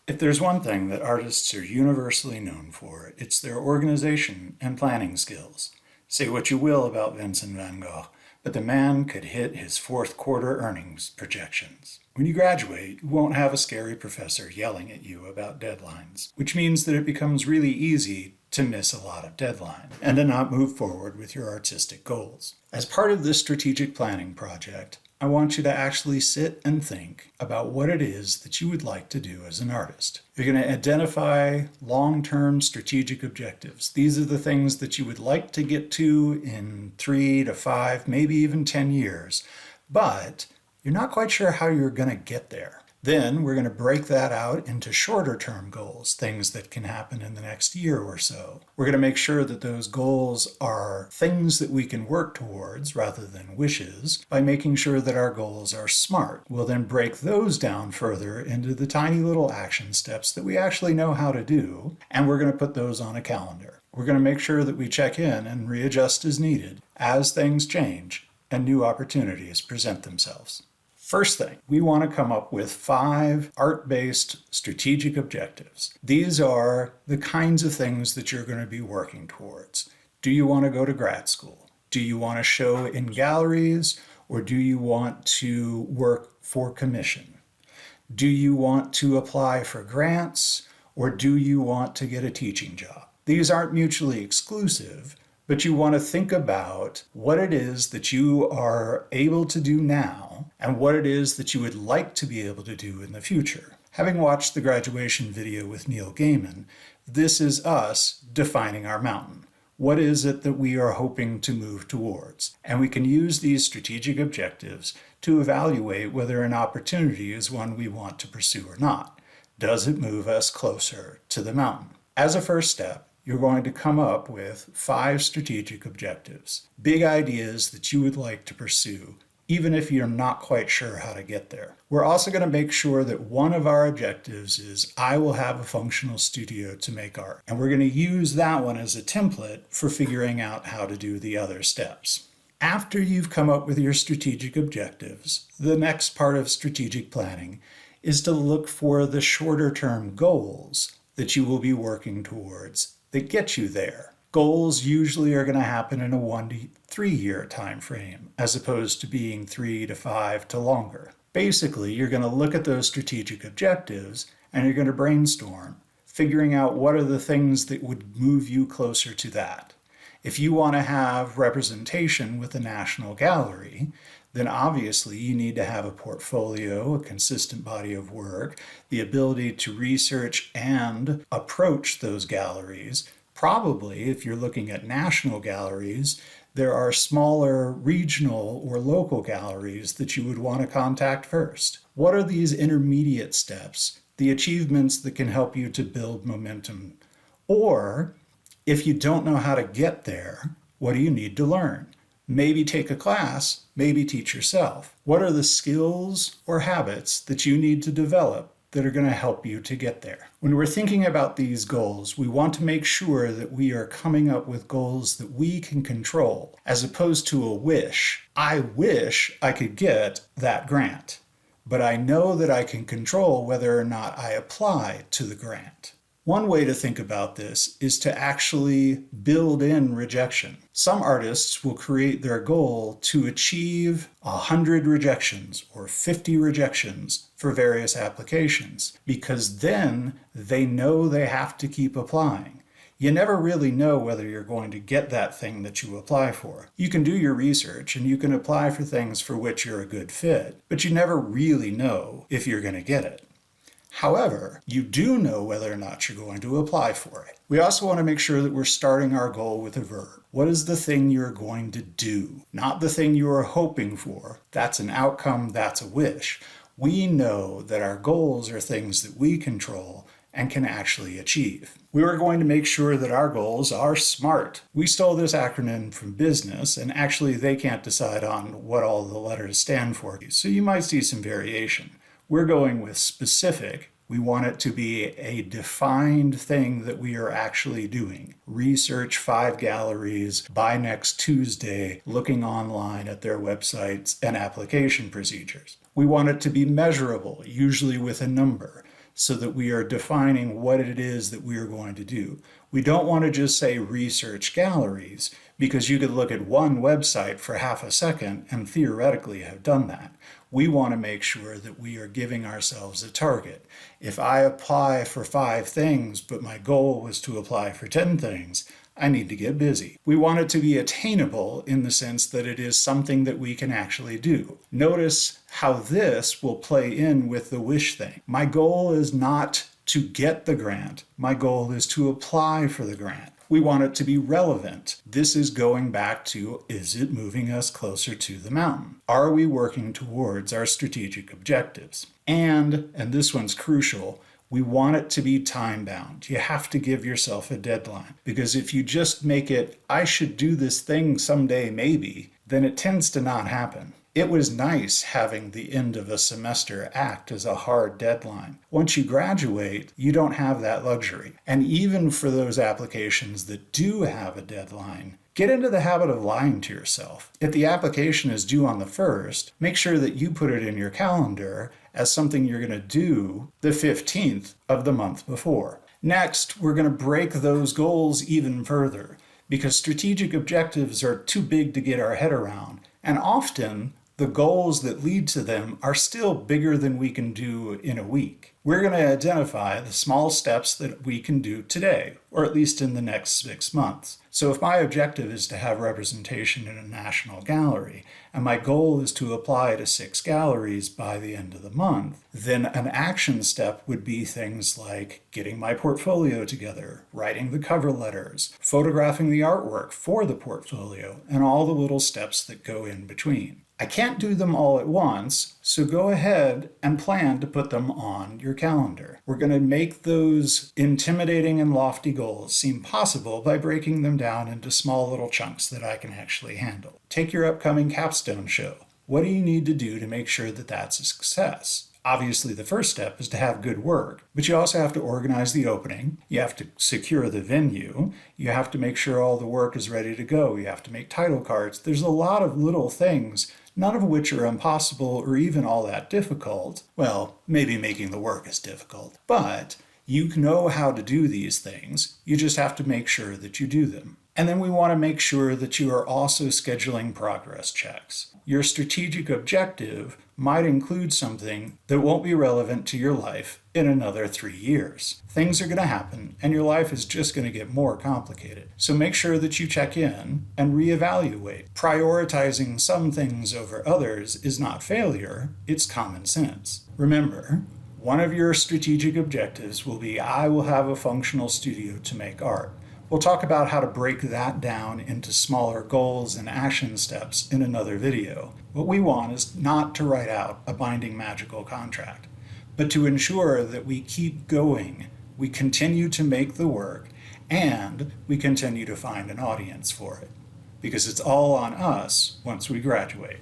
If there's one thing that artists are universally known for, it's their organization and planning skills. Say what you will about Vincent van Gogh, but the man could hit his fourth quarter earnings projections. When you graduate, you won't have a scary professor yelling at you about deadlines, which means that it becomes really easy to miss a lot of deadline and to not move forward with your artistic goals. As part of this strategic planning project, I want you to actually sit and think about what it is that you would like to do as an artist. You're going to identify long-term strategic objectives. These are the things that you would like to get to in 3 to 5, maybe even 10 years, but you're not quite sure how you're going to get there. Then we're going to break that out into shorter term goals, things that can happen in the next year or so. We're going to make sure that those goals are things that we can work towards rather than wishes by making sure that our goals are smart. We'll then break those down further into the tiny little action steps that we actually know how to do, and we're going to put those on a calendar. We're going to make sure that we check in and readjust as needed as things change and new opportunities present themselves. First thing, we want to come up with 5 art-based strategic objectives. These are the kinds of things that you're going to be working towards. Do you want to go to grad school? Do you want to show in galleries, or do you want to work for commission? Do you want to apply for grants, or do you want to get a teaching job? These aren't mutually exclusive, but you want to think about what it is that you are able to do now and what it is that you would like to be able to do in the future. Having watched the graduation video with Neil Gaiman, this is us defining our mountain. What is it that we are hoping to move towards? And we can use these strategic objectives to evaluate whether an opportunity is one we want to pursue or not. Does it move us closer to the mountain? As a first step, you're going to come up with 5 strategic objectives, big ideas that you would like to pursue, even if you're not quite sure how to get there. We're also going to make sure that one of our objectives is, I will have a functional studio to make art. And we're going to use that one as a template for figuring out how to do the other steps. After you've come up with your strategic objectives, the next part of strategic planning is to look for the shorter term goals that you will be working towards that get you there. Goals usually are going to happen in a 1 to 3 year time frame, as opposed to being 3 to 5 to longer. Basically, you're going to look at those strategic objectives and you're going to brainstorm, figuring out what are the things that would move you closer to that. If you want to have representation with the National Gallery, then obviously you need to have a portfolio, a consistent body of work, the ability to research and approach those galleries. Probably, if you're looking at national galleries, there are smaller regional or local galleries that you would want to contact first. What are these intermediate steps, the achievements that can help you to build momentum? Or, if you don't know how to get there, what do you need to learn? Maybe take a class, maybe teach yourself. What are the skills or habits that you need to develop that are going to help you to get there? When we're thinking about these goals, we want to make sure that we are coming up with goals that we can control, as opposed to a wish. I wish I could get that grant, but I know that I can control whether or not I apply to the grant. One way to think about this is to actually build in rejection. Some artists will create their goal to achieve 100 rejections or 50 rejections for various applications, because then they know they have to keep applying. You never really know whether you're going to get that thing that you apply for. You can do your research and you can apply for things for which you're a good fit, but you never really know if you're going to get it. However, you do know whether or not you're going to apply for it. We also want to make sure that we're starting our goal with a verb. What is the thing you're going to do? Not the thing you are hoping for. That's an outcome, that's a wish. We know that our goals are things that we control and can actually achieve. We are going to make sure that our goals are SMART. We stole this acronym from business, and actually they can't decide on what all the letters stand for, so you might see some variation. We're going with specific. We want it to be a defined thing that we are actually doing. Research 5 galleries by next Tuesday, looking online at their websites and application procedures. We want it to be measurable, usually with a number. so that we are defining what it is that we are going to do. We don't want to just say research galleries, because you could look at one website for half a second and theoretically have done that. We want to make sure that we are giving ourselves a target. If I apply for 5 things, but my goal was to apply for 10 things, I need to get busy. We want it to be attainable in the sense that it is something that we can actually do. Notice how this will play in with the wish thing. My goal is not to get the grant. My goal is to apply for the grant. We want it to be relevant. This is going back to, is it moving us closer to the mountain? Are we working towards our strategic objectives? And this one's crucial, we want it to be time-bound. You have to give yourself a deadline. Because if you just make it, I should do this thing someday maybe, then it tends to not happen. It was nice having the end of a semester act as a hard deadline. Once you graduate, you don't have that luxury. And even for those applications that do have a deadline, get into the habit of lying to yourself. If the application is due on the 1st, make sure that you put it in your calendar as something you're going to do the 15th of the month before. Next, we're going to break those goals even further, because strategic objectives are too big to get our head around. And often, the goals that lead to them are still bigger than we can do in a week. We're going to identify the small steps that we can do today, or at least in the next 6 months. So if my objective is to have representation in a national gallery, and my goal is to apply to 6 galleries by the end of the month, then an action step would be things like getting my portfolio together, writing the cover letters, photographing the artwork for the portfolio, and all the little steps that go in between. I can't do them all at once, so go ahead and plan to put them on your calendar. We're going to make those intimidating and lofty goals seem possible by breaking them down into small little chunks that I can actually handle. Take your upcoming capstone show. What do you need to do to make sure that that's a success? Obviously, the first step is to have good work, but you also have to organize the opening, you have to secure the venue, you have to make sure all the work is ready to go, you have to make title cards. There's a lot of little things, none of which are impossible or even all that difficult. Well, maybe making the work is difficult, but you know how to do these things. You just have to make sure that you do them. And then we want to make sure that you are also scheduling progress checks. Your strategic objective might include something that won't be relevant to your life in another 3 years. Things are going to happen, and your life is just going to get more complicated. So make sure that you check in and reevaluate. Prioritizing some things over others is not failure, it's common sense. Remember, one of your strategic objectives will be, I will have a functional studio to make art. We'll talk about how to break that down into smaller goals and action steps in another video. What we want is not to write out a binding magical contract, but to ensure that we keep going, we continue to make the work, and we continue to find an audience for it. Because it's all on us once we graduate.